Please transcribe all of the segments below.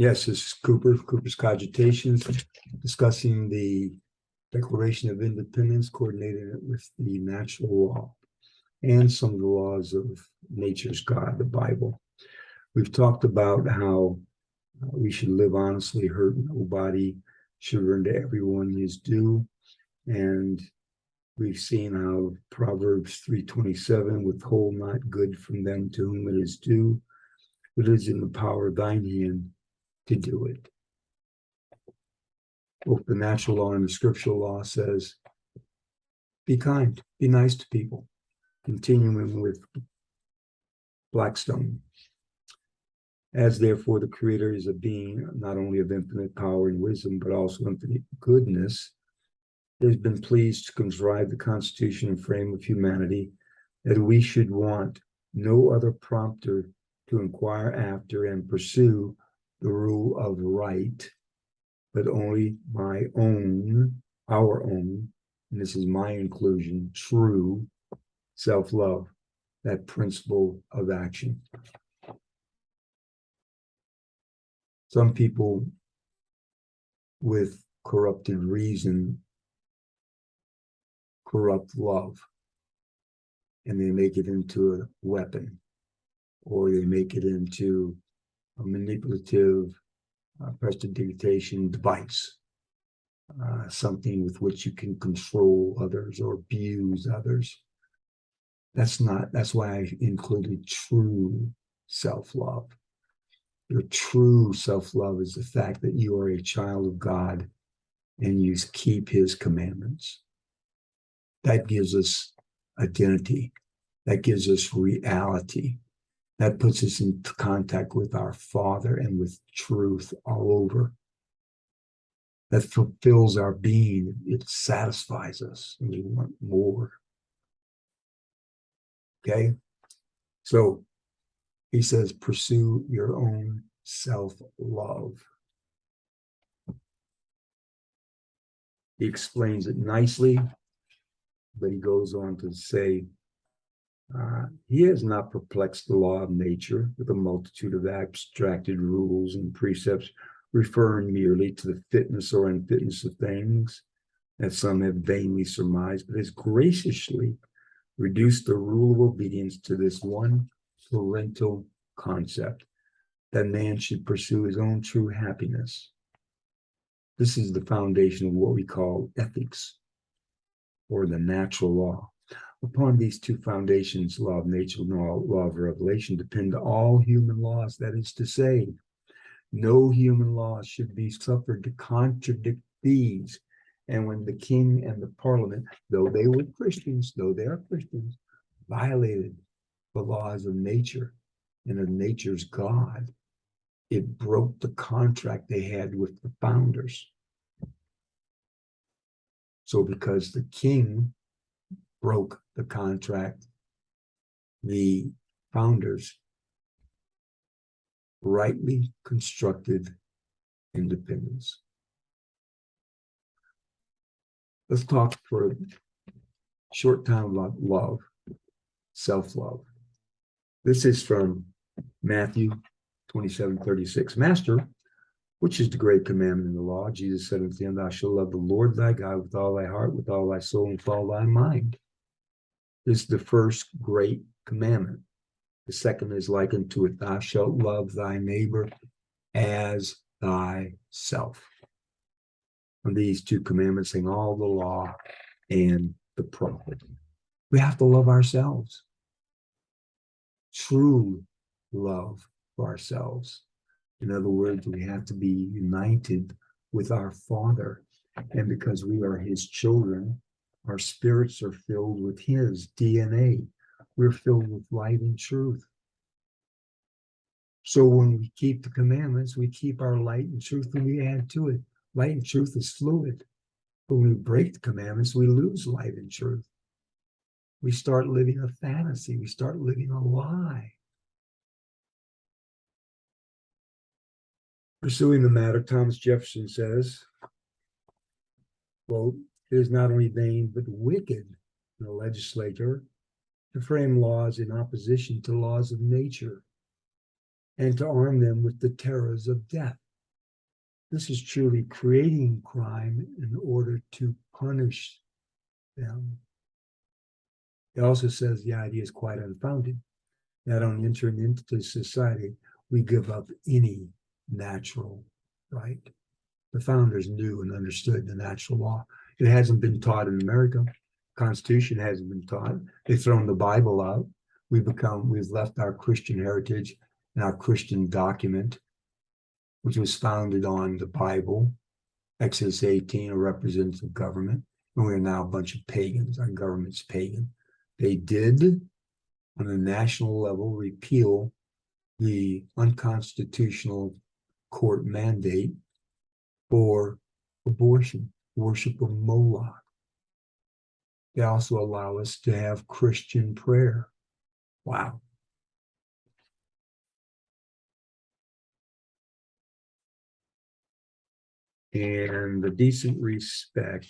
Yes, this is Cooper's Cogitations, discussing the Declaration of Independence, coordinating it with the natural law and some of the laws of nature's God, the Bible. We've talked about how we should live honestly, hurt nobody, should render everyone his due. And we've seen how Proverbs 3:27, withhold not good from them to whom it is due, but it is in the power of thine hand to do it. Both the natural law and the scriptural law says, be kind, be nice to people. Continuing with Blackstone. As therefore the Creator is a being not only of infinite power and wisdom, but also infinite goodness, it has been pleased to contrive the constitution and frame of humanity, that we should want no other prompter to inquire after and pursue the rule of right, but only my own, our own, and this is my inclusion, true self-love, that principle of action. Some people with corrupted reason corrupt love, and they make it into a weapon, or they make it into a manipulative prestidigitation device, something with which you can control others or abuse others. That's why I included true self-love. Your true self-love is the fact that you are a child of God and you keep his commandments. That gives us identity. That gives us reality. That puts us in contact with our Father and with truth all over. That fulfills our being. It satisfies us, and we want more. Okay? So he says, pursue your own self-love. He explains it nicely, but he goes on to say, he has not perplexed the law of nature with a multitude of abstracted rules and precepts, referring merely to the fitness or unfitness of things that some have vainly surmised, but has graciously reduced the rule of obedience to this one parental concept, that man should pursue his own true happiness. This is the foundation of what we call ethics, or the natural law. Upon these two foundations, law of nature and law of revelation, depend all human laws. That is to say, no human law should be suffered to contradict these. And when the king and the parliament, though they are Christians, violated the laws of nature and of nature's God, it broke the contract they had with the founders. So because the king broke the contract, the founders rightly constructed independence. Let's talk for a short time about love, self-love. This is from Matthew 27:36. Master, which is the great commandment in the law? Jesus said unto him, thou shalt love the Lord thy God with all thy heart, with all thy soul, and with all thy mind. This is the first great commandment. The second is likened to it. Thou shalt love thy neighbor as thyself. And these two commandments hang all the law and the prophet. We have to love ourselves. True love for ourselves. In other words, we have to be united with our Father. And because we are his children, our spirits are filled with his DNA. We're filled with light and truth. So when we keep the commandments, we keep our light and truth, and we add to it. Light and truth is fluid. But when we break the commandments, we lose light and truth. We start living a fantasy. We start living a lie. Pursuing the matter, Thomas Jefferson says, quote, it is not only vain, but wicked in a legislator to frame laws in opposition to laws of nature and to arm them with the terrors of death. This is truly creating crime in order to punish them. It also says the idea is quite unfounded, that on entering into society, we give up any natural right. The founders knew and understood the natural law. It hasn't been taught in America. Constitution hasn't been taught. They've thrown the Bible out. We've left our Christian heritage and our Christian document, which was founded on the Bible, Exodus 18, a representative government, and we're now a bunch of pagans. Our government's pagan. They did, on a national level, repeal the unconstitutional court mandate for abortion, worship of Moloch. They also allow us to have Christian prayer. Wow. And the decent respect.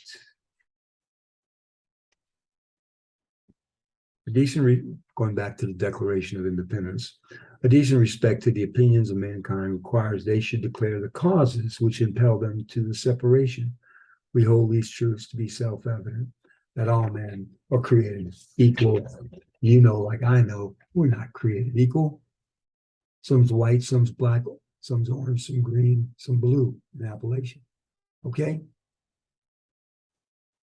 Going back to the Declaration of Independence, a decent respect to the opinions of mankind requires they should declare the causes which impel them to the separation. We hold these truths to be self-evident, that all men are created equal. You know, like I know, we're not created equal. Some's white, some's black, some's orange, some green, some blue in Appalachian. Okay?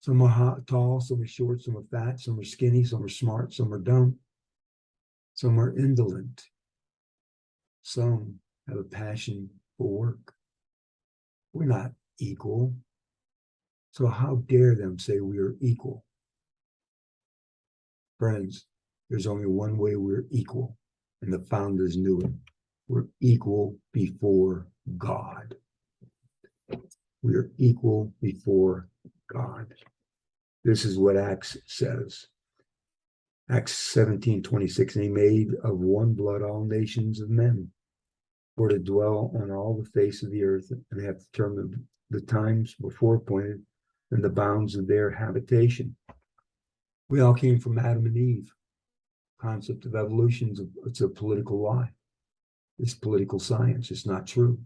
Some are tall, some are short, some are fat, some are skinny, some are smart, some are dumb, some are indolent. Some have a passion for work. We're not equal. So how dare them say we are equal? Friends, there's only one way we're equal, and the founders knew it. We're equal before God. We are equal before God. This is what Acts says. Acts 17:26, and he made of one blood all nations of men, for to dwell on all the face of the earth, and have determined the times before appointed and the bounds of their habitation. We all came from Adam and Eve. Concept of evolution it's a political lie. It's political science. It's not true.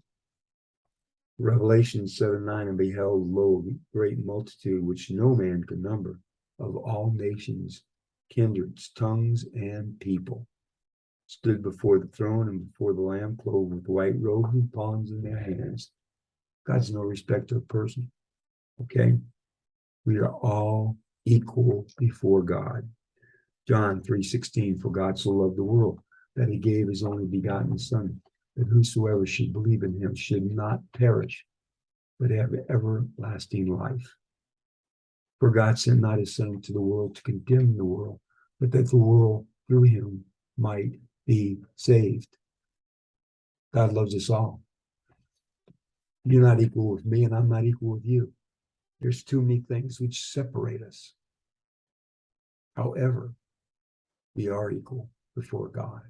Revelation 7:9, and beheld, lo, a great multitude which no man could number, of all nations, kindreds, tongues, and people, stood before the throne and before the Lamb, clothed with white robes and palms in their hands. God's no respecter of person. Okay? We are all equal before God. John 3:16, for God so loved the world that he gave his only begotten Son, that whosoever should believe in him should not perish, but have everlasting life. For God sent not his Son into the world to condemn the world, but that the world through him might be saved. God loves us all. You're not equal with me, and I'm not equal with you. There's too many things which separate us. However, we are equal before God.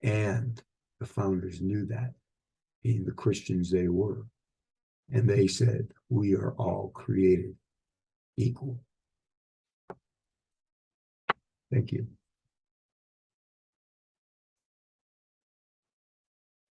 And the founders knew that, being the Christians they were. And they said, we are all created equal. Thank you.